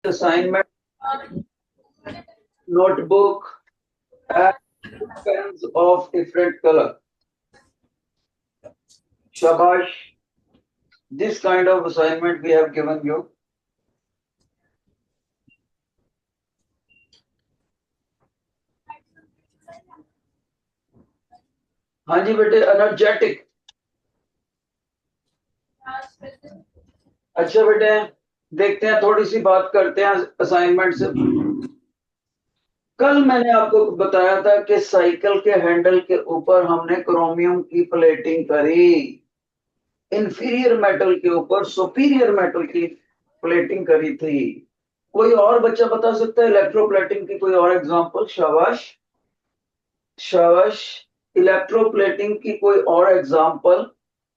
assignment, notebook, and pens of different color. Shabash. This kind of assignment we have given you. हाँ जी बेटे, energetic. अच्छा बेटे, देखते हैं, थोड़ी सी बात करते हैं असाइनमेंट से। कल मैंने आपको बताया था कि साइकिल के हैंडल के ऊपर हमने क्रोमियम की प्लेटिंग करी, इंफीरियर मेटल के ऊपर सुपीरियर मेटल की प्लेटिंग करी थी। कोई और बच्चा बता सकता है इलेक्ट्रोप्लेटिंग की कोई और एग्जांपल? शाबाश शाबाश। इलेक्ट्रोप्लेटिंग की कोई और एग्जांपल?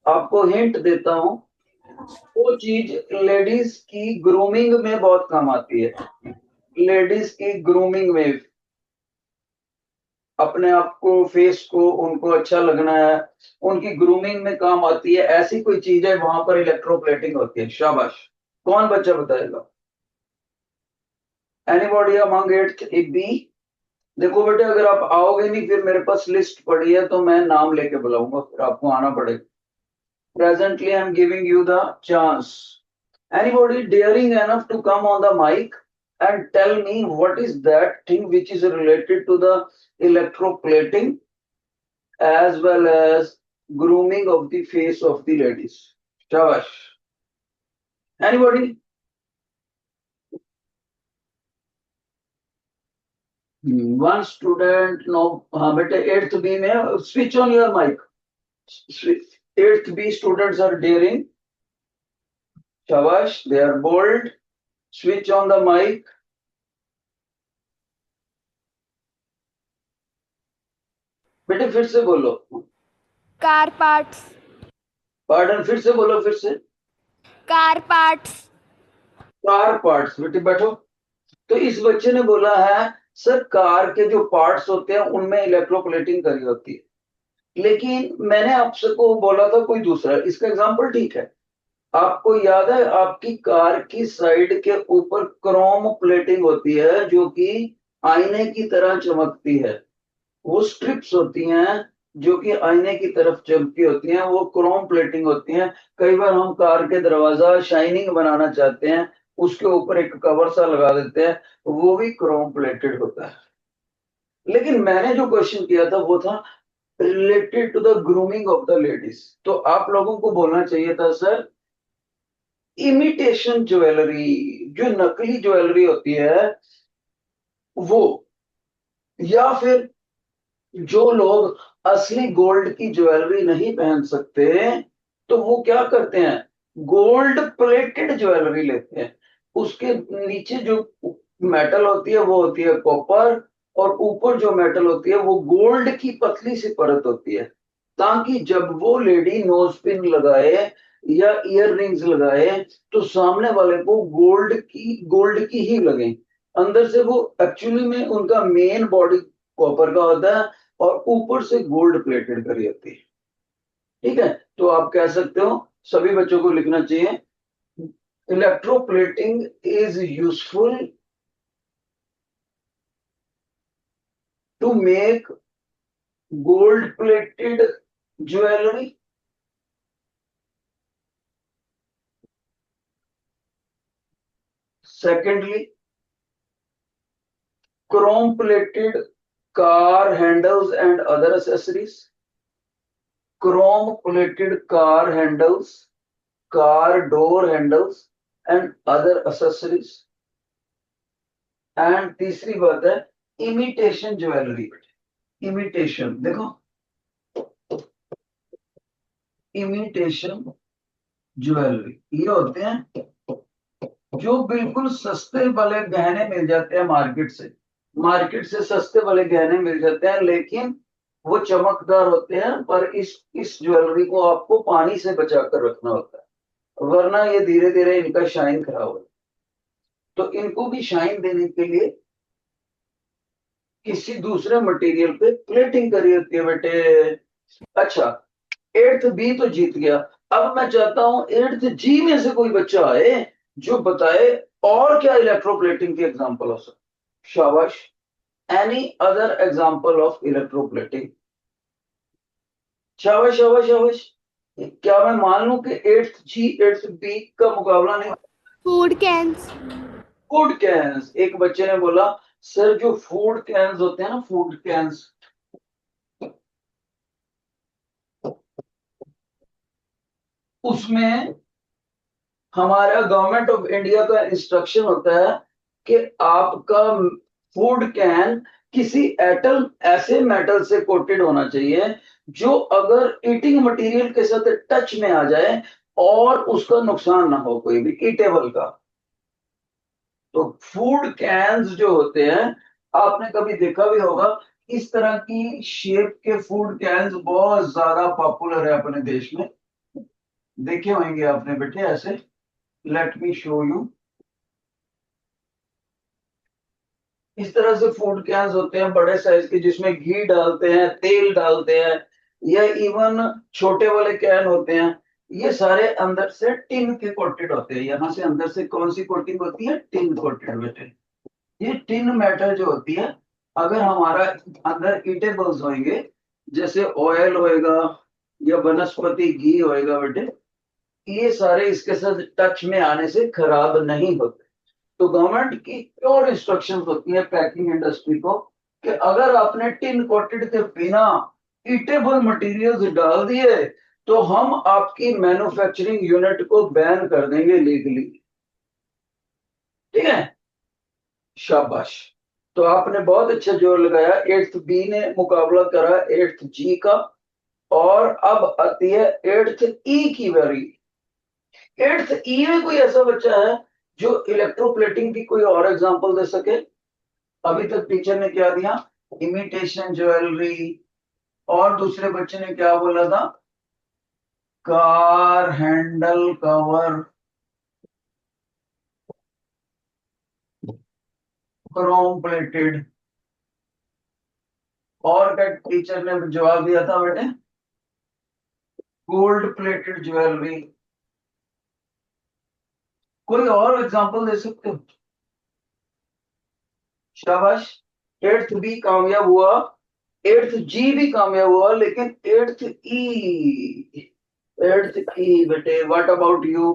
आपको हिंट देता हूं, वो चीज लेडीज की ग्रूमिंग में बहुत काम आती है। लेडीज की ग्रूमिंग में, अपने आप को, फेस को, उनको अच्छा लगना है, उनकी ग्रूमिंग में काम आती है, ऐसी कोई चीज है वहां पर इलेक्ट्रोप्लेटिंग होती है। शाबाश। कौन बच्चा बताएगा? Anybody among eight B? देखो बेटे, अगर आप आओगे नहीं, फिर मेरे पास लिस्ट पड़ी है तो मैं नाम लेके बुलाऊंगा, फिर आपको आना पड़ेगा। Presently, I'm giving you the chance. Anybody daring enough to come on the mic and tell me what is that thing which is related to the electroplating as well as grooming of the face of the ladies? Shabash. Anybody? One student. No, beta 8th B में switch on your mic. 8th B students are daring. Shabash, they are bold. Switch on the mic. बेटे फिर से बोलो। Car parts. Pattern, फिर से बोलो, फिर से। Car parts. Car parts. बेटे बैठो। तो इस बच्चे ने बोला है सर, कार के जो पार्ट्स होते हैं उनमें इलेक्ट्रोप्लेटिंग करी होती है, लेकिन मैंने आपसे को बोला था कोई दूसरा। इसका एग्जांपल ठीक है। आपको याद है, आपकी कार की साइड के ऊपर क्रोम प्लेटिंग होती है जो कि आईने की तरह चमकती है। वो स्ट्रिप्स होती हैं जो कि आईने की तरफ चमकती होती हैं, वो क्रोम प्लेटिंग होती हैं। कई बार हम कार के दरवाजा शाइनिंग बनाना चाहते हैं, उसके ऊपर एक कवर सा लगा देते हैं, वो भी क्रोम प्लेटेड होता है। लेकिन मैंने जो क्वेश्चन किया था वो था related to the grooming of the ladies. तो आप लोगों को बोलना चाहिए था सर, इमिटेशन ज्वेलरी, जो नकली ज्वेलरी होती है वो, या फिर जो लोग असली गोल्ड की ज्वेलरी नहीं पहन सकते तो वो क्या करते हैं, गोल्ड प्लेटेड ज्वेलरी लेते हैं। उसके नीचे जो मेटल होती है वो होती है कॉपर, और ऊपर जो मेटल होती है वो गोल्ड की पतली सी परत होती है, ताकि जब वो लेडी नोज पिन लगाए या ईयर रिंग्स लगाए तो सामने वाले को गोल्ड की ही लगे। अंदर से वो एक्चुअली में उनका मेन बॉडी कॉपर का होता है और ऊपर से गोल्ड प्लेटेड करी होती है। ठीक है, तो आप कह सकते हो, सभी बच्चों को लिखना चाहिए, electroplating is useful to make gold plated jewellery. Secondly, chrome plated car handles and other accessories. Chrome plated car handles, car door handles and other accessories. And तीसरी बात है इमिटेशन ज्वेलरी। इमिटेशन देखो, इमिटेशन ज्वेलरी ये होते हैं जो बिल्कुल सस्ते वाले गहने मिल जाते हैं मार्केट से सस्ते वाले गहने मिल जाते हैं, लेकिन वो चमकदार होते हैं। पर इस ज्वेलरी को आपको पानी से बचा कर रखना होता है, वरना ये धीरे धीरे इनका शाइन खराब हो। तो इनको भी शाइन देने के लिए किसी दूसरे मटेरियल पे प्लेटिंग करी होती है बेटे। अच्छा, 8th बी तो जीत गया। अब मैं चाहता हूं 8th जी में से कोई बच्चा आए जो बताए और क्या इलेक्ट्रोप्लेटिंग की एग्जांपल हो सकती? शाबाश। Any other example of electroplating? शाबाश शाबाश शाबाश। क्या मैं मान लूं कि एट्थ जी एट्थ बी का मुकाबला नहीं? Food cans. Food cans. एक बच्चे ने बोला सर जो फूड कैंस होते हैं ना, फूड कैंस, उसमें हमारा गवर्नमेंट ऑफ इंडिया का इंस्ट्रक्शन होता है कि आपका फूड कैन किसी एटल ऐसे मेटल से कोटेड होना चाहिए जो अगर ईटिंग मटेरियल के साथ टच में आ जाए और उसका नुकसान ना हो कोई भी ईटेबल का। तो फूड कैन्स जो होते हैं, आपने कभी देखा भी होगा, इस तरह की शेप के फूड कैन्स बहुत ज्यादा पॉपुलर है अपने देश में। देखे होंगे आपने बेटे ऐसे। Let me show you. इस तरह से फूड कैंस होते हैं बड़े साइज के, जिसमें घी डालते हैं, तेल डालते हैं, या इवन छोटे वाले कैन होते हैं। ये सारे अंदर से टिन के कोटेड होते हैं। यहाँ से अंदर से कौन सी कोटिंग होती है? टिन कोटेड बेटे। ये टिन मेटल जो होती है, अगर हमारा अंदर ईटेबल्स होंगे, जैसे ऑयल होएगा या वनस्पति घी होएगा बेटे, ये सारे इसके साथ टच में आने से खराब नहीं होते। तो गवर्नमेंट की प्योर इंस्ट्रक्शंस होती है पैकिंग इंडस्ट्री को कि अगर आपने टिन कोटेड के बिना ईटेबल मटेरियल्स डाल दिए तो हम आपकी मैन्युफैक्चरिंग यूनिट को बैन कर देंगे लीगली। ठीक है? शाबाश। तो आपने बहुत अच्छा जोर लगाया। एट्थ बी ने मुकाबला करा एट्थ जी का। और अब आती है एट्थ ई की बारी। एट्थ ई में कोई ऐसा बच्चा है जो इलेक्ट्रोप्लेटिंग की कोई और एग्जांपल दे सके? अभी तक टीचर ने क्या दिया? Imitation jewellery. और दूसरे बच्चे ने क्या बोला था? Car handle cover, Chrome plated. और क्या टीचर ने जवाब दिया था बेटे? Gold plated jewellery. कोई और एग्जांपल दे सकते हो? शाबाश। एट्थ बी कामयाब हुआ, एट्थ जी भी कामयाब हुआ, लेकिन एट्थ ई, एट्थ ई बेटे व्हाट अबाउट यू?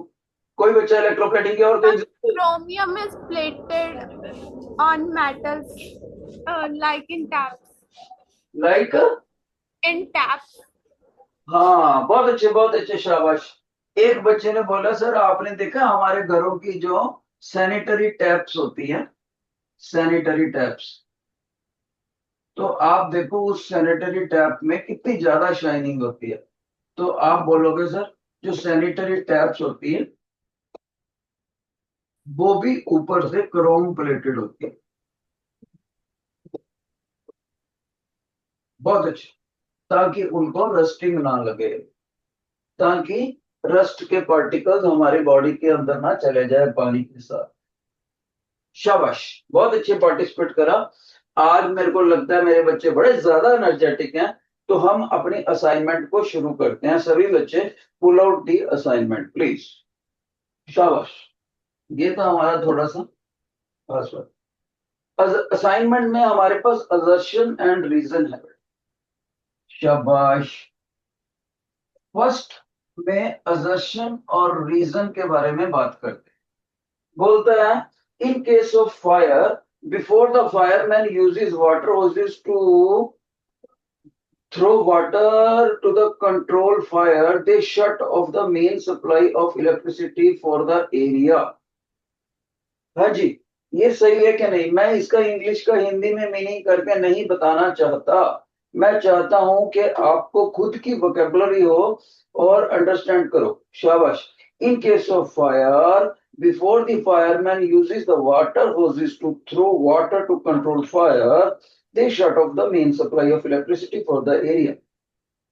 कोई बच्चा इलेक्ट्रोप्लेटिंग की और कोई? Chromium is plated on metals, like in taps. Like? In taps. हाँ बहुत अच्छे शाबाश। एक बच्चे ने बोला सर आपने देखा हमारे घरों की जो सैनिटरी टैप्स होती है, सैनिटरी टैप्स, तो आप देखो उस सैनिटरी टैप में कितनी ज्यादा शाइनिंग होती है। तो आप बोलोगे सर जो सैनिटरी टैप्स होती है वो भी ऊपर से क्रोम प्लेटेड होती है। बहुत अच्छे। ताकि उनको रस्टिंग ना लगे, ताकि रस्ट के पार्टिकल्स हमारे बॉडी के अंदर ना चले जाए पानी के साथ। शाबाश। बहुत अच्छे पार्टिसिपेट करा। आज मेरे को लगता है मेरे बच्चे बड़े ज्यादा एनर्जेटिक हैं। तो हम अपनी असाइनमेंट को शुरू करते हैं। सभी बच्चे pull out the assignment please. शाबाश। ये था हमारा थोड़ा सा पासवर्ड। असाइनमेंट में हमारे पास असर्शन एंड रीजन है। शाबाश। फर्स्ट में असर्शन और रीजन के बारे में बात करते हैं। बोलता है in case of fire, before the fireman uses water hoses to throw water to the control fire, they shut off the main supply of electricity for the area। हाँ जी, ये सही है कि नहीं? मैं इसका इंग्लिश का हिंदी में मीनिंग करके नहीं बताना चाहता। मैं चाहता हूं कि आपको खुद की वोकेबलरी हो और अंडरस्टैंड करो। शाबाश। In case of fire, before the fireman uses the water hoses to throw water to control fire, they shut off the main supply of electricity for the area.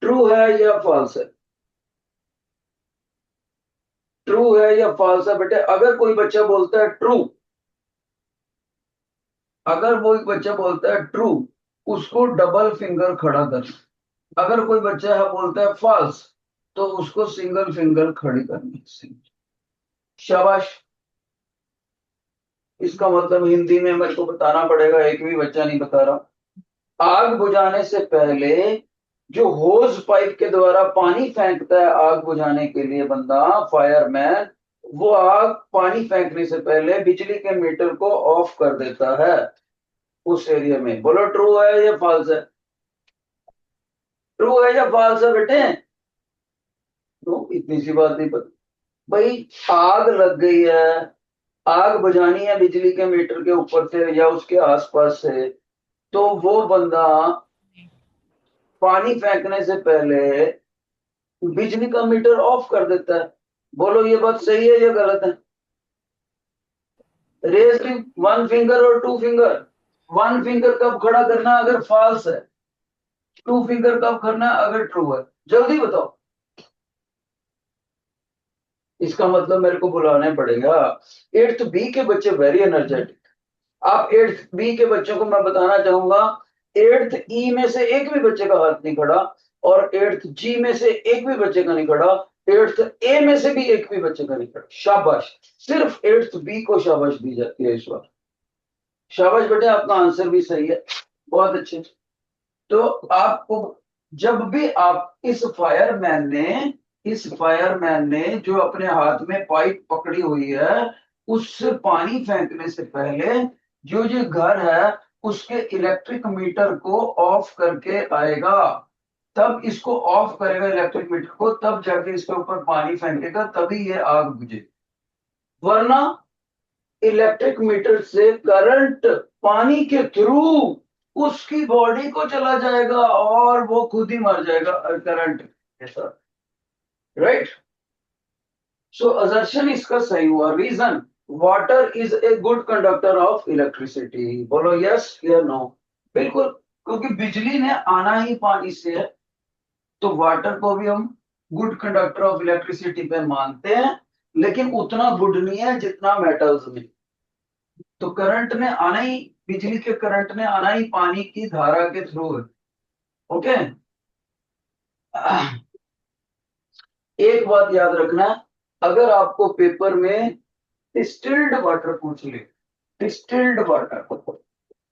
True है या false है? True है या false है बेटे? अगर कोई बच्चा बोलता है ट्रू, अगर वो बच्चा बोलता है ट्रू, उसको डबल फिंगर खड़ा कर। अगर कोई बच्चा है बोलता है फॉल्स, तो उसको सिंगल फिंगर खड़ी करनी। शाबाश। इसका मतलब हिंदी में मेरे को बताना पड़ेगा, एक भी बच्चा नहीं बता रहा। आग बुझाने से पहले जो होज पाइप के द्वारा पानी फेंकता है आग बुझाने के लिए बंदा, फायरमैन, वो आग पानी फेंकने से पहले बिजली के मीटर को ऑफ कर देता है उस एरिया में। बोलो ट्रू है या फॉल्स है? ट्रू है या फॉल्स है बेटे? तो इतनी सी बात नहीं पता भाई। आग लग गई है, आग बुझानी है बिजली के मीटर के ऊपर से या उसके आसपास से, तो वो बंदा पानी फेंकने से पहले बिजली का मीटर ऑफ कर देता है। बोलो ये बात सही है या गलत है? रेज वन फिंगर और टू फिंगर। वन फिंगर कब खड़ा करना अगर फॉल्स है, टू फिंगर कब करना अगर ट्रू है? जल्दी बताओ। इसका मतलब मेरे को बुलाने पड़ेगा। एट्थ बी के बच्चे वेरी एनर्जेटिक। आप एट्थ बी के बच्चों को मैं बताना चाहूंगा, एट्थ ई में से एक भी बच्चे का हाथ नहीं खड़ा, और एट्थ जी में से एक भी बच्चे का नहीं खड़ा, एट्थ ए में से भी एक भी बच्चे का नहीं खड़ा। शाबाश। सिर्फ एट्थ बी को शाबाश दी जाती है इस बार। शाबाश बेटे, आपका आंसर भी सही है, बहुत अच्छे। तो आपको जब भी आप इस फायरमैन ने जो अपने हाथ में पाइप पकड़ी हुई है उससे पानी फेंकने से पहले जो ये घर है उसके इलेक्ट्रिक मीटर को ऑफ करके आएगा, तब इसको ऑफ करेगा इलेक्ट्रिक मीटर को, तब जाके इसके ऊपर पानी फेंकेगा, तभी ये आग बुझे। वरना इलेक्ट्रिक मीटर से करंट पानी के थ्रू उसकी बॉडी को चला जाएगा और वो खुद ही मर जाएगा करंट के साथ। राइट? सो असर्शन इसका सही हुआ। Reason, water is a good conductor of electricity. बोलो यस या नो? बिल्कुल, क्योंकि बिजली ने आना ही पानी से है, तो वाटर को भी हम गुड कंडक्टर ऑफ इलेक्ट्रिसिटी पे मानते हैं, लेकिन उतना गुड नहीं है जितना मेटल्स में। तो करंट ने आना ही, बिजली के करंट ने आना ही पानी की धारा के थ्रू है। ओके। एक बात याद रखना, अगर आपको पेपर में डिस्टिल्ड वाटर पूछ ले, डिस्टिल्ड वाटर,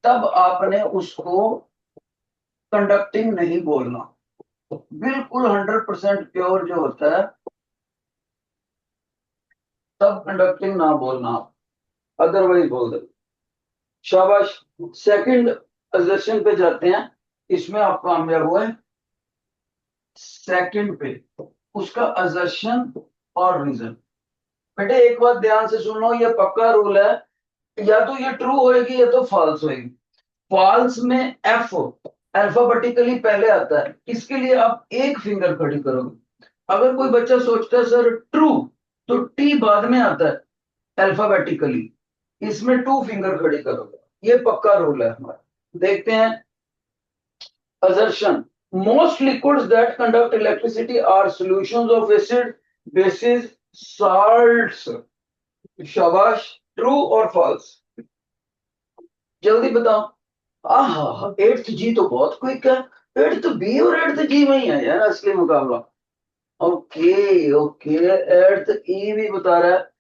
तब आपने उसको कंडक्टिंग नहीं बोलना। बिल्कुल 100% प्योर जो होता है तब कंडक्टिंग ना बोलना, अदरवाइज बोल दो। शाबाश। सेकंड अजर्शन पे जाते हैं, इसमें आप कामयाब हुए। सेकंड पे उसका अजर्शन और रीजन। बेटे एक बात ध्यान से सुन लो, ये पक्का रूल है, या तो ये ट्रू होएगी या तो फॉल्स होएगी। फॉल्स में एफ अल्फाबेटिकली पहले आता है, इसके लिए आप एक फिंगर खड़ी करोगे। अगर कोई बच्चा सोचता है सर ट्रू, तो टी बाद में आता है अल्फाबेटिकली, इसमें टू फिंगर खड़ी करोगे। ये पक्का रूल है हमारा। देखते हैं assertion, most liquids that conduct electricity are solutions of acid, bases, salts। शाबाश। ट्रू और फॉल्स? जल्दी बताओ। आहा, एट्थ जी तो बहुत क्विक है। एट्थ बी और एट्थ जी में ही है यार असली मुकाबला। ओके ओके, एट्थ ई भी बता रहा है,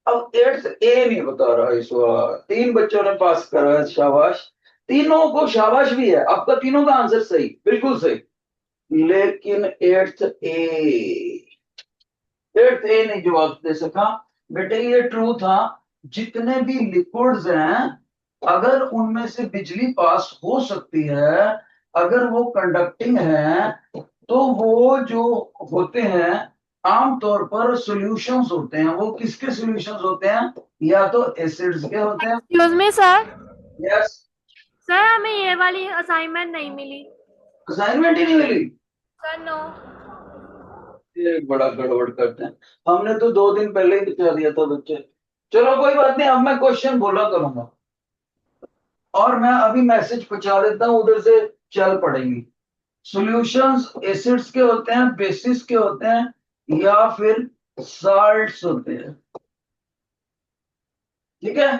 अब एट्थ ए नहीं बता रहा इस बार। तीन बच्चों ने पास करा है, शाबाश। तीनों को शाबाश भी है, आपका तीनों का आंसर सही, बिल्कुल सही। लेकिन एट्थ ए नहीं जवाब दे सका। बेटे ये ट्रू था, जितने भी लिक्विड्स हैं अगर उनमें से बिजली पास हो सकती है, अगर वो कंडक्टिंग है, तो वो जो होते हैं आमतौर पर सॉल्यूशंस होते हैं। वो किसके सॉल्यूशंस होते हैं? या तो एसिड्स के होते हैं। Excuse me sir. Yes. Sir हमें ये वाली असाइनमेंट नहीं मिली। असाइनमेंट ही नहीं मिली? Sir no. ये बड़ा गड़बड़ करते हैं। हमने तो 2 दिन पहले ही बता दिया था बच्चे। चलो कोई बात नहीं, अब मैं क्वेश्चन बोला करूंगा और मैं अभी मैसेज पहुंचा देता हूं, उधर से चल पड़ेंगी। सॉल्यूशंस एसिड्स के होते हैं, बेसिस के होते हैं, या फिर साल्ट्स होते हैं। ठीक है।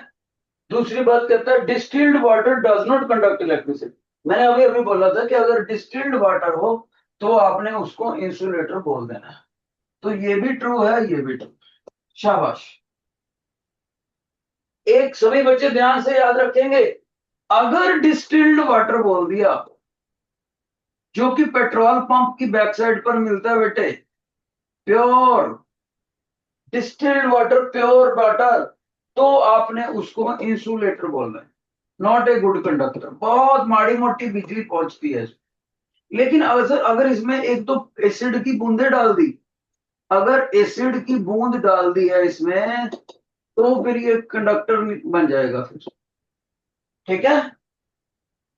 दूसरी बात कहता है distilled water does not conduct electricity. मैंने अभी अभी बोला था कि अगर डिस्टिल्ड वाटर हो तो आपने उसको इंसुलेटर बोल देना है। तो ये भी ट्रू है, ये भी ट्रू। शाबाश। एक सभी बच्चे ध्यान से याद रखेंगे, अगर डिस्टिल्ड वाटर बोल दिया जो कि पेट्रोल पंप की बैक साइड पर मिलता है बेटे, pure distilled water, pure water, तो आपने उसको इंसुलेटर बोलना है, नॉट ए गुड कंडक्टर। बहुत माड़ी मोटी बिजली पहुंचती है। लेकिन अगर अगर इसमें एक तो एसिड की बूंदे डाल दी, अगर एसिड की बूंद डाल दी है इसमें, तो फिर ये कंडक्टर बन जाएगा फिर। ठीक है।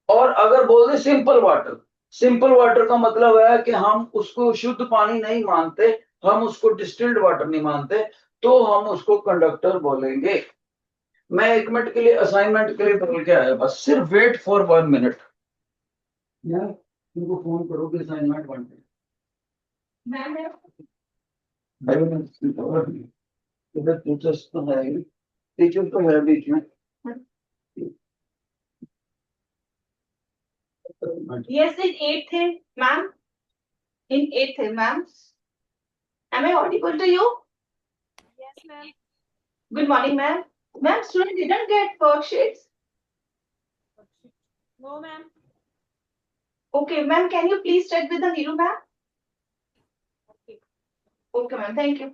और अगर बोल they simple water, simple water का मतलब है कि हम उसको शुद्ध पानी नहीं मानते, हम उसको डिस्टिल्ड वाटर नहीं मानते, तो हम उसको कंडक्टर बोलेंगे। मैं 1 मिनट के लिए असाइनमेंट के लिए बोल के आया, बस सिर्फ वेट फॉर 1 मिनट। यार तुमको फोन करो कि असाइनमेंट बन गई। इधर टीचर्स तो है ही, टीचर तो है बीच में। Yes, in eighth, ma'am. In eighth, ma'am. Am I audible to you? Yes, ma'am. Good morning, ma'am. Ma'am, student didn't get worksheets. No, ma'am. Okay, ma'am. Can you please check with the Neeru, ma'am? Okay. Okay, ma'am. Thank you.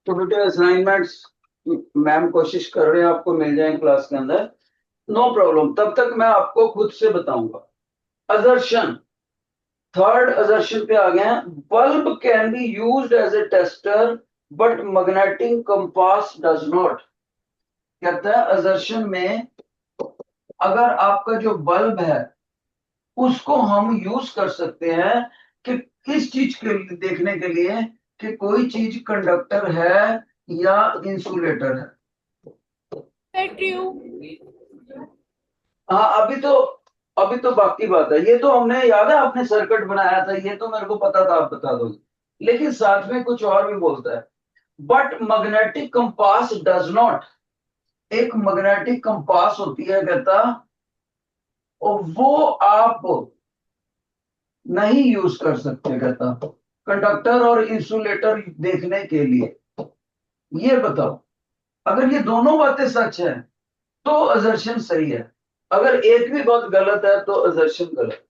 तो बेटे assignments ma'am कोशिश कर रहे हैं आपको मिल जाए class के अंदर, नो प्रॉब्लम। तब तक मैं आपको खुद से बताऊंगा। असर्शन, थर्ड असर्शन पे आ गए हैं। Bulb can be used as a tester but magnetic compass does not. कहता है असर्शन में, अगर आपका जो बल्ब है उसको हम यूज कर सकते हैं कि किस चीज के लिए, देखने के लिए कि कोई चीज कंडक्टर है या इंसुलेटर है। True. हाँ अभी तो बाकी बात है, ये तो हमने याद है आपने सर्किट बनाया था, ये तो मेरे को पता था, आप बता दोगे। लेकिन साथ में कुछ और भी बोलता है, but magnetic compass does not. एक मैग्नेटिक कंपास होती है कहता, और वो आप नहीं यूज कर सकते कहता कंडक्टर और इंसुलेटर देखने के लिए। ये बताओ, अगर ये दोनों बातें सच है तो असर्शन सही है, अगर एक भी बात गलत है तो असर्शन गलत।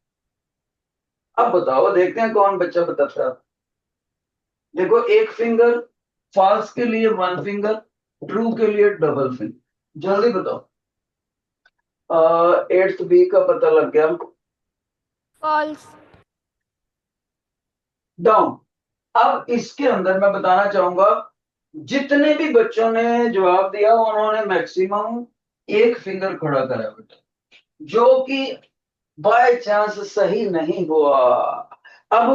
अब बताओ, देखते हैं कौन बच्चा बताता है। देखो, एक फिंगर, फॉल्स के लिए 1 फिंगर, ट्रू के लिए डबल फिंगर। जल्दी बताओ। 8th बी का पता लग गया। False. डाउन। अब इसके अंदर मैं बताना चाहूंगा, जितने भी बच्चों ने जवाब दिया उन्होंने मैक्सिमम एक फिंगर खड़ा करा बेटा, जो कि बाय चांस सही नहीं हुआ। अब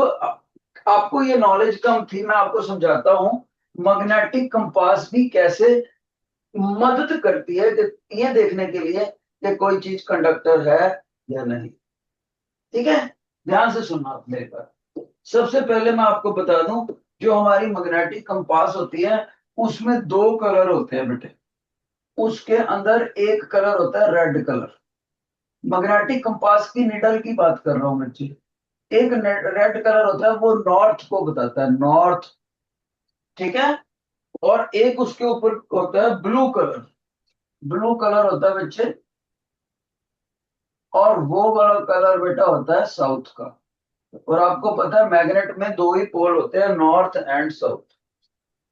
आपको ये नॉलेज कम थी, मैं आपको समझाता हूं मैग्नेटिक कंपास भी कैसे मदद करती है कि ये देखने के लिए कि कोई चीज कंडक्टर है या नहीं। ठीक है, ध्यान से सुनना आप मेरी बात। सबसे पहले मैं आपको बता दूं, जो हमारी मैग्नेटिक कंपास होती है उसमें 2 कलर होते हैं बेटे। उसके अंदर एक कलर होता है रेड कलर। मैग्नेटिक कंपास की निडल की बात कर रहा हूं बच्चे। एक रेड कलर होता है, वो नॉर्थ को बताता है, नॉर्थ। ठीक है। और एक उसके ऊपर होता है ब्लू कलर। ब्लू कलर होता है बच्चे, और वो वाला कलर बेटा होता है साउथ का। और आपको पता है मैग्नेट में 2 ही पोल होते हैं, नॉर्थ एंड साउथ।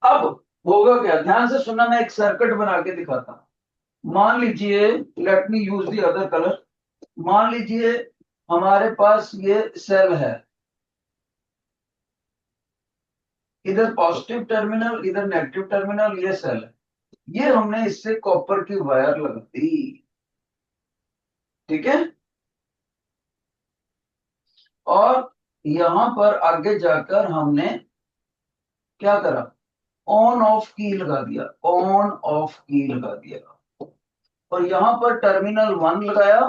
अब होगा क्या, ध्यान से सुनना, मैं एक सर्किट बना के दिखाता हूं। मान लीजिए, let me use the other colour. मान लीजिए हमारे पास ये सेल है, इधर पॉजिटिव टर्मिनल इधर नेगेटिव टर्मिनल, ये सेल है। ये हमने इससे कॉपर की वायर लगा दी। ठीक है। और यहां पर आगे जाकर हमने क्या करा, ऑन ऑफ की लगा दिया, ऑन ऑफ की लगा दिया। और यहां पर टर्मिनल 1 लगाया,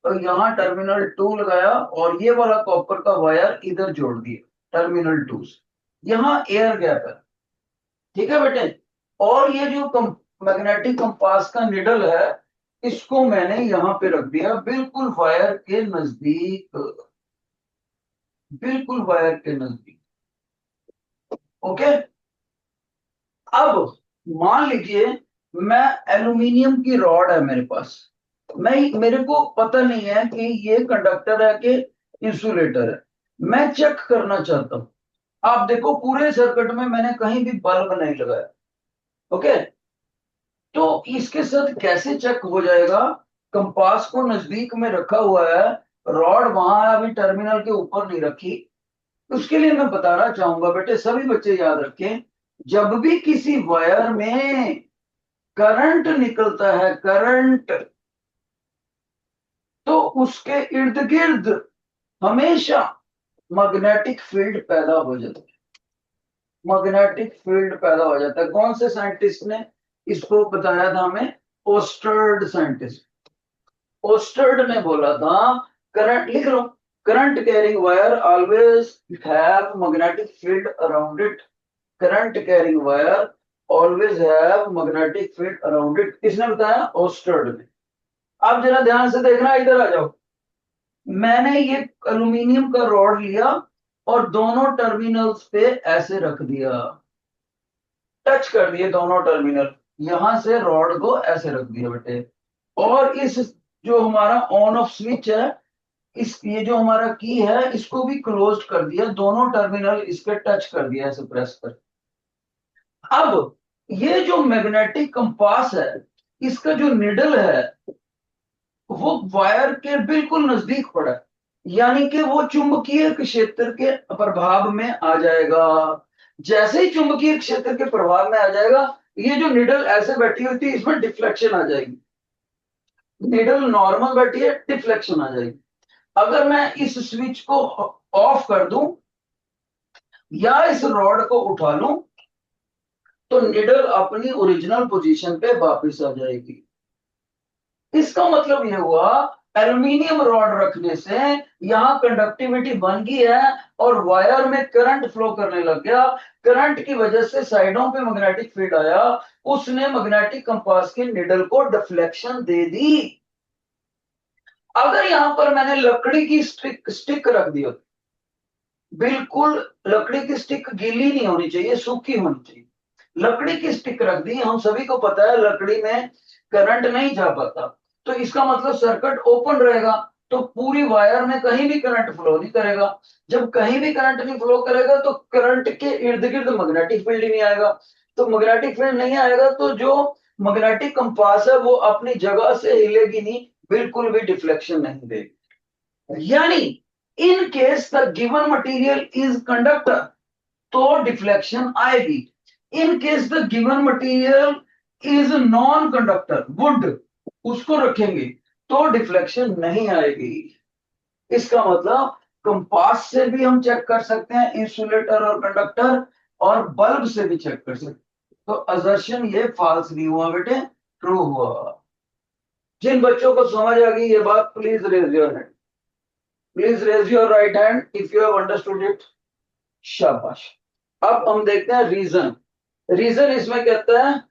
और यहां टर्मिनल 2 लगाया, और ये वाला कॉपर का वायर इधर जोड़ दिया टर्मिनल 2 से। यहां एयर गैप है। ठीक है बेटे। और ये जो मैग्नेटिक कंपास का निडल है, इसको मैंने यहां पे रख दिया, बिल्कुल वायर के नजदीक, बिल्कुल वायर के नजदीक। ओके। अब मान लीजिए मैं एल्यूमिनियम की रॉड है मेरे पास, मेरे को पता नहीं है कि ये कंडक्टर है कि इंसुलेटर है, मैं चेक करना चाहता हूं। आप देखो पूरे सर्किट में मैंने कहीं भी बल्ब नहीं लगाया। ओके, तो इसके साथ कैसे चेक हो जाएगा? कंपास को नजदीक में रखा हुआ है, रॉड वहां अभी टर्मिनल के ऊपर नहीं रखी। उसके लिए मैं बताना चाहूंगा बेटे, सभी बच्चे याद रखें, जब भी किसी वायर में करंट निकलता है, करंट, तो उसके इर्द गिर्द हमेशा मैग्नेटिक फील्ड पैदा हो जाता है। मैग्नेटिक फील्ड पैदा हो जाता है। कौन से साइंटिस्ट ने इसको बताया था हमें? ओस्टर्ड साइंटिस्ट। ओस्टर्ड ने बोला था, करंट लिख लो, current carrying wire always have magnetic field around it. Current carrying wire always have magnetic field around it. किसने बताया? ओस्टर्ड ने। आप जरा ध्यान से देखना, इधर आ जाओ। मैंने ये एल्यूमिनियम का रॉड लिया और दोनों टर्मिनल्स पे ऐसे रख दिया, टच कर दिए दोनों टर्मिनल, यहां से रॉड को ऐसे रख दिया बेटे। और इस जो हमारा ऑन ऑफ स्विच है, इस ये जो हमारा की है, इसको भी क्लोज कर दिया, दोनों टर्मिनल इसके टच कर दिया ऐसे प्रेस कर। अब ये जो मैग्नेटिक कंपास है, इसका जो निडल है वो वायर के बिल्कुल नजदीक पड़ा है, यानी कि वो चुंबकीय क्षेत्र के प्रभाव में आ जाएगा। जैसे ही चुंबकीय क्षेत्र के प्रभाव में आ जाएगा, ये जो निडल ऐसे बैठी होती है, इसमें डिफ्लेक्शन आ जाएगी। निडल नॉर्मल बैठी है, डिफ्लेक्शन आ जाएगी। अगर मैं इस स्विच को ऑफ कर दूं या इस रॉड को उठा लूं, तो निडल अपनी ओरिजिनल पोजीशन पे वापस आ जाएगी। इसका मतलब यह हुआ, एल्यूमिनियम रॉड रखने से यहां कंडक्टिविटी बन गई है और वायर में करंट फ्लो करने लग गया। करंट की वजह से साइडों पे मैग्नेटिक फील्ड आया, उसने मैग्नेटिक कंपास के निडल को डिफ्लेक्शन दे दी। अगर यहां पर मैंने लकड़ी की स्टिक स्टिक रख दी होती, बिल्कुल लकड़ी की स्टिक गीली नहीं होनी चाहिए, सूखी होनी चाहिए। लकड़ी की स्टिक रख दी, हम सभी को पता है लकड़ी में करंट नहीं जा पाता, तो इसका मतलब सर्किट ओपन रहेगा, तो पूरी वायर में कहीं भी करंट फ्लो नहीं करेगा। जब कहीं भी करंट नहीं फ्लो करेगा तो करंट के इर्द गिर्द मैग्नेटिक फील्ड ही नहीं आएगा। तो मैग्नेटिक फील्ड नहीं आएगा तो जो मैग्नेटिक कंपास है वो अपनी जगह से हिलेगी नहीं, बिल्कुल भी डिफ्लेक्शन नहीं देगी। यानी in case the given material is conductor, तो डिफ्लेक्शन आएगी। In case the given material is non conductor, would, उसको रखेंगे तो डिफ्लेक्शन नहीं आएगी। इसका मतलब कंपास से भी हम चेक कर सकते हैं इंसुलेटर और कंडक्टर, और बल्ब से भी चेक कर सकते हैं। तो असर्शन ये फॉल्स नहीं हुआ बेटे, ट्रू हुआ। जिन बच्चों को समझ आ गई ये बात, please raise your hand, please raise your right hand if you have understood it. शाबाश। अब हम देखते हैं रीजन। रीजन इसमें कहता है,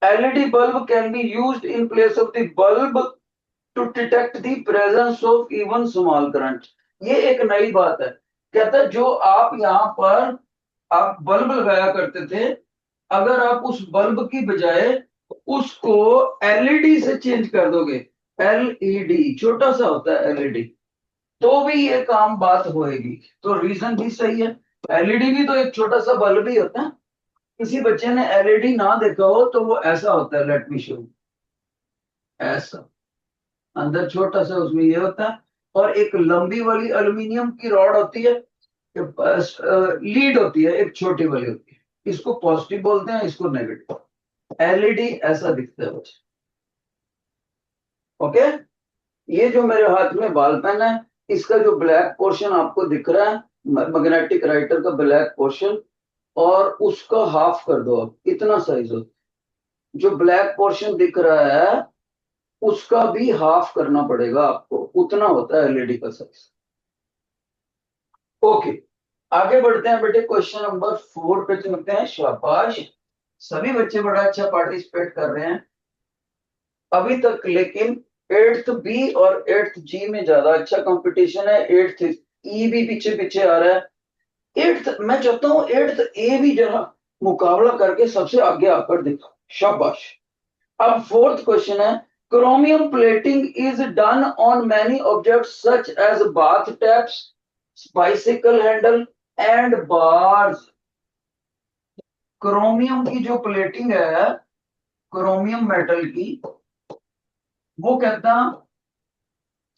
LED bulb can be used in place of the bulb to detect the presence of even small current. ये एक नई बात है। कहता है जो आप यहां पर आप बल्ब लगाया करते थे, अगर आप उस बल्ब की बजाय उसको एलईडी से चेंज कर दोगे, एलईडी छोटा सा होता है एलईडी, तो भी ये काम बात होएगी। तो रीजन भी सही है, एलईडी भी तो एक छोटा सा बल्ब ही होता है। किसी बच्चे ने एलईडी ना देखा हो तो वो ऐसा होता है, लेट मी शो, ऐसा अंदर छोटा सा उसमें ये होता है, और एक लंबी वाली एल्यूमिनियम की रॉड होती है, लीड होती है, एक छोटी वाली होती है। इसको पॉजिटिव बोलते हैं, इसको नेगेटिव। एलईडी ऐसा दिखता है बच्चे। ओके, ये जो मेरे हाथ में बॉल पेन है, इसका जो ब्लैक पोर्शन आपको दिख रहा है, मैग्नेटिक राइटर का ब्लैक पोर्शन, और उसका हाफ कर दो, अब इतना साइज हो, जो ब्लैक पोर्शन दिख रहा है उसका भी हाफ करना पड़ेगा आपको, उतना होता है एलईडी का साइज। ओके, आगे बढ़ते हैं बेटे, क्वेश्चन नंबर 4 पे चलते हैं। शाबाश, सभी बच्चे बड़ा अच्छा पार्टिसिपेट कर रहे हैं अभी तक, लेकिन 8th बी और 8th जी में ज्यादा अच्छा कंपटीशन है। 8th ई भी पीछे पीछे आ रहा है। 8th मैं चाहता हूं 8th ए भी जरा मुकाबला करके सबसे आगे आकर दिखा, शाबाश। अब फोर्थ क्वेश्चन है, chromium plating is done on many objects such as bath taps, bicycle handle and bars. Chromium की जो प्लेटिंग है, क्रोमियम मेटल की, वो कहता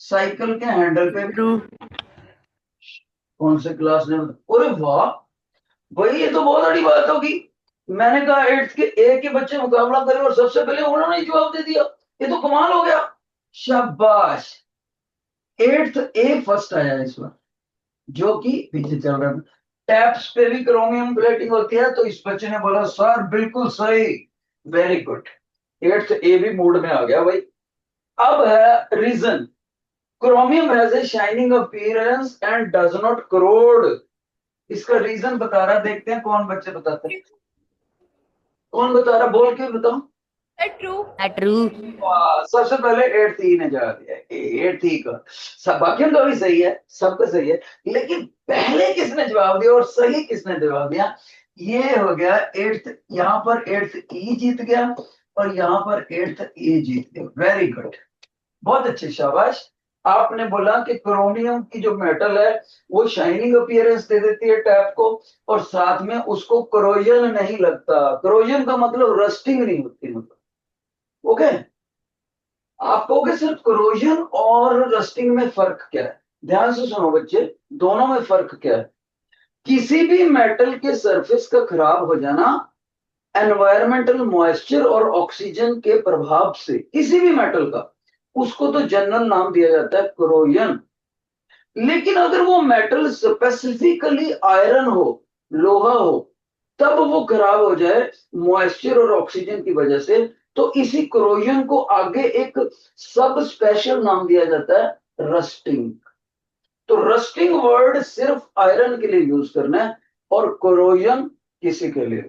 साइकिल के हैंडल पे भी। ट्रू। कौन से क्लास ने अरे वाह भाई, ये तो बहुत बड़ी बात होगी। मैंने कहा एट्थ के ए के बच्चे मुकाबला करें और सबसे पहले उन्होंने ही जवाब दे दिया, ये तो कमाल हो गया, शाबाश। एट्थ ए फर्स्ट आया इस बार, जो कि पीछे चल रहा है। टैप्स पे भी क्रोमियम प्लेटिंग होती है, तो इस बच्चे ने बोला सर बिल्कुल सही, वेरी गुड। एट्थ ए भी मूड में आ गया भाई। अब है reason, chromium has a shining appearance and does not corrode. इसका रीजन बता रहा, देखते हैं कौन बच्चे बताते हैं। कौन बता रहा, बोल के बताओ। ट्रू। ट्रू। सबसे पहले एट्थ ई ने जवाब दिया, एट्थ ई का। सब बाकी तो भी सही है, सबका सही है, लेकिन पहले किसने जवाब दिया और सही किसने जवाब दिया, ये हो गया एट्थ। यहाँ पर एट्थ ई जीत गया और यहाँ पर एट्थ ए जीत गया, वेरी गुड, बहुत अच्छे, शाबाश। आपने बोला कि क्रोमियम की जो मेटल है वो शाइनिंग अपीयरेंस दे देती है टैप को, और साथ में उसको क्रोजन नहीं लगता। क्रोजन का मतलब रस्टिंग नहीं होती, मतलब ओके। आप कहोगे सिर्फ क्रोजन और रस्टिंग में फर्क क्या है, ध्यान से सुनो बच्चे, दोनों में फर्क क्या है। किसी भी मेटल के सरफेस का खराब हो जाना एनवायरमेंटल मॉइस्चर और ऑक्सीजन के प्रभाव से, किसी भी मेटल का, उसको तो जनरल नाम दिया जाता है क्रोजन। लेकिन अगर वो मेटल स्पेसिफिकली आयरन हो, लोहा हो, तब वो खराब हो जाए मॉइस्चर और ऑक्सीजन की वजह से, तो इसी क्रोजन को आगे एक सब स्पेशल नाम दिया जाता है, रस्टिंग। तो रस्टिंग वर्ड सिर्फ आयरन के लिए यूज करना है और क्रोजन किसी के लिए।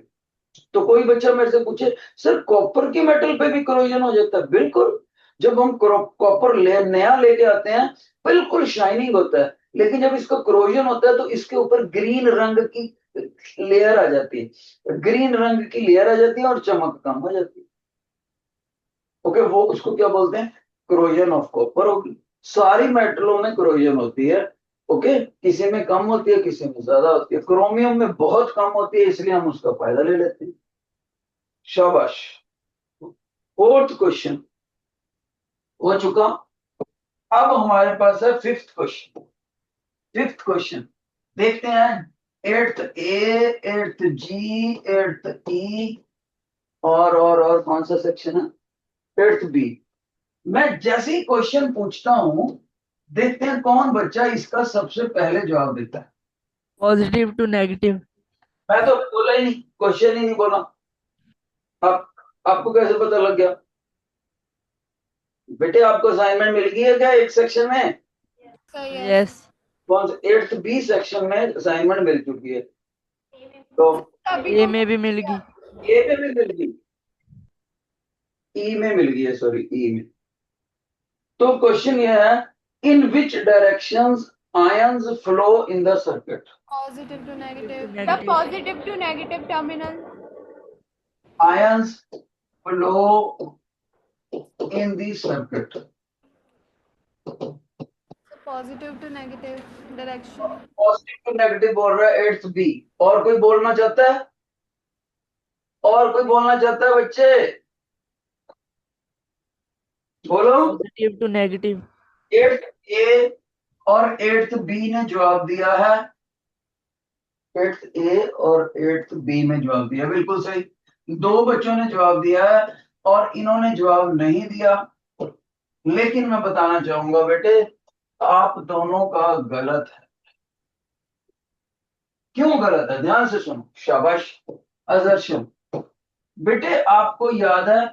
तो कोई बच्चा मेरे से पूछे सर कॉपर की मेटल पे भी क्रोजन हो जाता है, बिल्कुल। जब हम कॉपर नया लेके आते हैं, बिल्कुल शाइनिंग होता है, लेकिन जब इसका क्रोजन होता है तो इसके ऊपर ग्रीन रंग की लेयर आ जाती है, ग्रीन रंग की लेयर आ जाती है और चमक कम हो जाती है। ओके, वो उसको क्या बोलते हैं, क्रोजन ऑफ कॉपर होगी। सारी मेटलों में क्रोजन होती है, ओके, किसी में कम होती है, किसी में ज्यादा होती है। क्रोमियम में बहुत कम होती है, इसलिए हम उसका फायदा ले लेते हैं, शाबाश। फोर्थ क्वेश्चन हो चुका। अब हमारे पास है फिफ्थ क्वेश्चन। फिफ्थ क्वेश्चन देखते हैं, एट्थ ए, एट्थ जी, एट्थ ई, और कौन सा सेक्शन है, एट्थ बी। मैं जैसे ही क्वेश्चन पूछता हूं, देखते हैं कौन बच्चा इसका सबसे पहले जवाब देता है। Positive to negative. मैं तो अभी बोला ही नहीं, क्वेश्चन ही नहीं बोला। आप आपको कैसे पता लग गया बेटे, आपको असाइनमेंट मिल गई है क्या एक सेक्शन में? सही है। यस। कौन सा, एट्थ बी सेक्शन में असाइनमेंट मिल चुकी है, तो अभी ए तो में भी मिल गई। ए में भी मिल गई, ई में मिल गई है, सॉरी ई में। तो क्वेश्चन ये है, in which directions ions flow in the circuit. Positive to negative, the Negative. Positive to negative terminal. Ions flow in the circuit. Positive to negative direction. Positive to negative बोल रहा है eighth B. और कोई बोलना चाहता है, और कोई बोलना चाहता है बच्चे, बोलो। Positive to negative. Eighth A और एट्थ बी ने जवाब दिया है, एट्थ ए और एट्थ बी में जवाब दिया, बिल्कुल सही। दो बच्चों ने जवाब दिया है और इन्होंने जवाब नहीं दिया, लेकिन मैं बताना चाहूंगा बेटे, आप दोनों का गलत है। क्यों गलत है, ध्यान से सुनो, शाबाश अजर्शन। बेटे आपको याद है,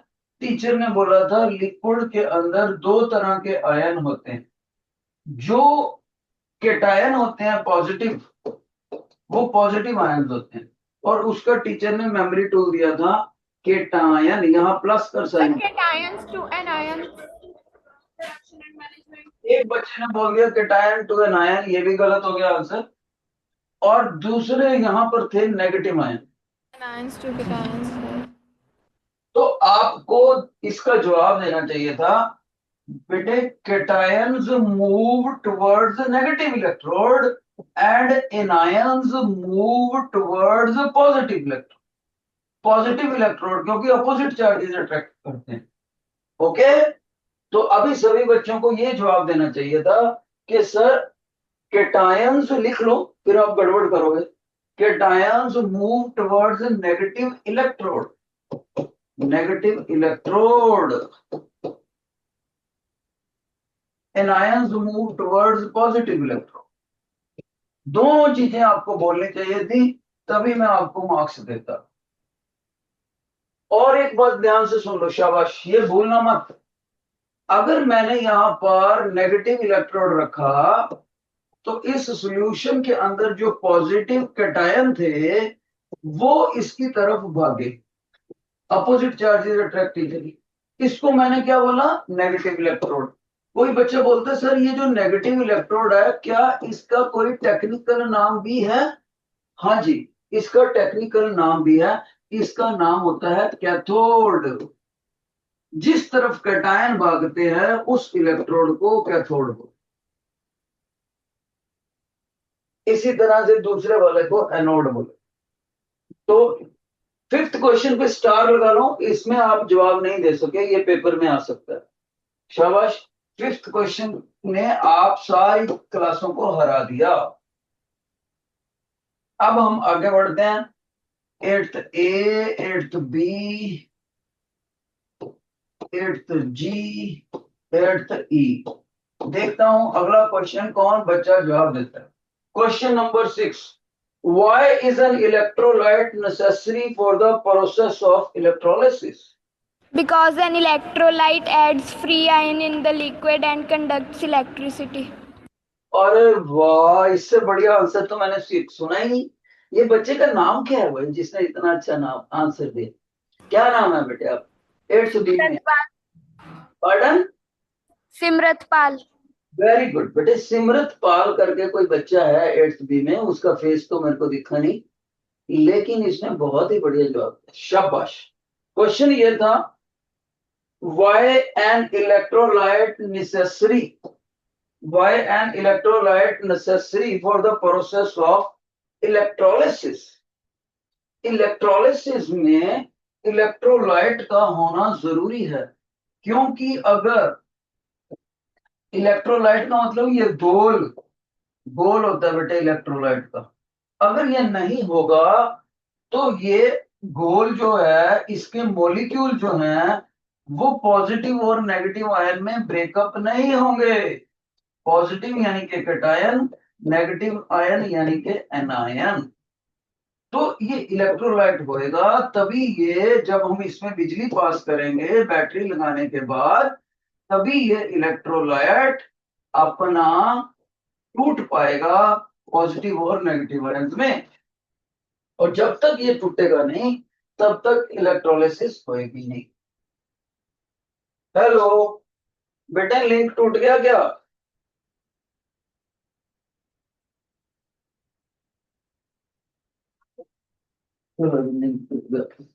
टीचर ने बोला था लिक्विड के अंदर दो तरह के आयन होते हैं, जो केटायन होते हैं पॉजिटिव, वो पॉजिटिव आयन होते हैं, और उसका टीचर ने मेमोरी टूल दिया था केटायन, यहाँ प्लस कर साइन। Cations to anion. एक बच्चे ने बोल दिया केटायन टू एन आयन, ये भी गलत हो गया आंसर। और दूसरे यहाँ पर थे negative ion, Anions to cations है. तो आपको इसका जवाब देना चाहिए था, बेटे cations move towards negative electrode and anions move towards positive electrode. Positive electrode क्योंकि अपोजिट चार्जेस अट्रैक्ट करते हैं. ओके, तो अभी सभी बच्चों को ये जवाब देना चाहिए था कि सर केटायंस लिख लो, फिर आप गड़बड़ करोगे. Cations move towards negative electrode. Negative electrode. Anions move towards positive electrode. दोनों चीजें आपको बोलनी चाहिए थी, तभी मैं आपको मार्क्स देता. और एक बात ध्यान से सुन लो, शाबाश, ये भूलना मत. अगर मैंने यहां पर नेगेटिव इलेक्ट्रोड रखा तो इस सॉल्यूशन के अंदर जो पॉजिटिव कैटायन थे वो इसकी तरफ भागे, अपोजिट चार्जेस अट्रैक्ट करेगी. इसको मैंने क्या बोला, नेगेटिव इलेक्ट्रोड. कोई बच्चे बोलते सर ये जो नेगेटिव इलेक्ट्रोड है क्या इसका कोई टेक्निकल नाम भी है? हाँ जी, इसका टेक्निकल नाम भी है. इसका नाम होता है कैथोड. जिस तरफ कैटायन भागते हैं उस इलेक्ट्रोड को कैथोड को. इसी तरह से दूसरे वाले को एनोड बोले. तो फिफ्थ क्वेश्चन पे स्टार लगा लो, इसमें आप जवाब नहीं दे सके, ये पेपर में आ सकता है. शाबाश, फिफ्थ क्वेश्चन ने आप सारी क्लासों को हरा दिया. अब हम आगे बढ़ते हैं. एट्थ ए, एट्थ बी, एट्थ जी, एट्थ ई. देखता हूं अगला क्वेश्चन कौन बच्चा जवाब देता है. Question number 6. Why is an electrolyte necessary for the process of electrolysis? Because an electrolyte adds free ion in the liquid and conducts electricity. अरे वाह, इससे बढ़िया आंसर तो मैंने सुना ही नहीं. ये बच्चे का नाम क्या है भाई जिसने इतना अच्छा नाम आंसर दिया? क्या नाम है बेटे आप? एट्थ बी में. पार्डन? सिमरत पाल. वेरी गुड बेटे. सिमरत पाल करके कोई बच्चा है एट्थ बी में, उसका फेस तो मेरे को दिखा नहीं, लेकिन इसने बहुत ही बढ़िया जवाब दिया. शाबाश. क्वेश्चन ये था, why an electrolyte necessary, why an electrolyte necessary for the process of electrolysis? Electrolysis में इलेक्ट्रोलाइट का होना जरूरी है, क्योंकि अगर इलेक्ट्रोलाइट का मतलब ये गोल गोल होता है बेटे इलेक्ट्रोलाइट का, अगर ये नहीं होगा तो ये गोल जो है इसके मॉलिक्यूल जो हैं वो पॉजिटिव और नेगेटिव आयन में ब्रेकअप नहीं होंगे. पॉजिटिव यानी कि कैटायन, नेगेटिव आयन यानी कि एनायन. तो ये इलेक्ट्रोलाइट होएगा तभी, ये जब हम इसमें बिजली पास करेंगे बैटरी लगाने के बाद, तभी ये इलेक्ट्रोलाइट अपना टूट पाएगा पॉजिटिव और नेगेटिव आयन में. और जब तक ये टूटेगा नहीं तब तक इलेक्ट्रोलिसिस होएगी नहीं. हेलो बेटा, लिंक टूट गया क्या? लिंक टूट गया.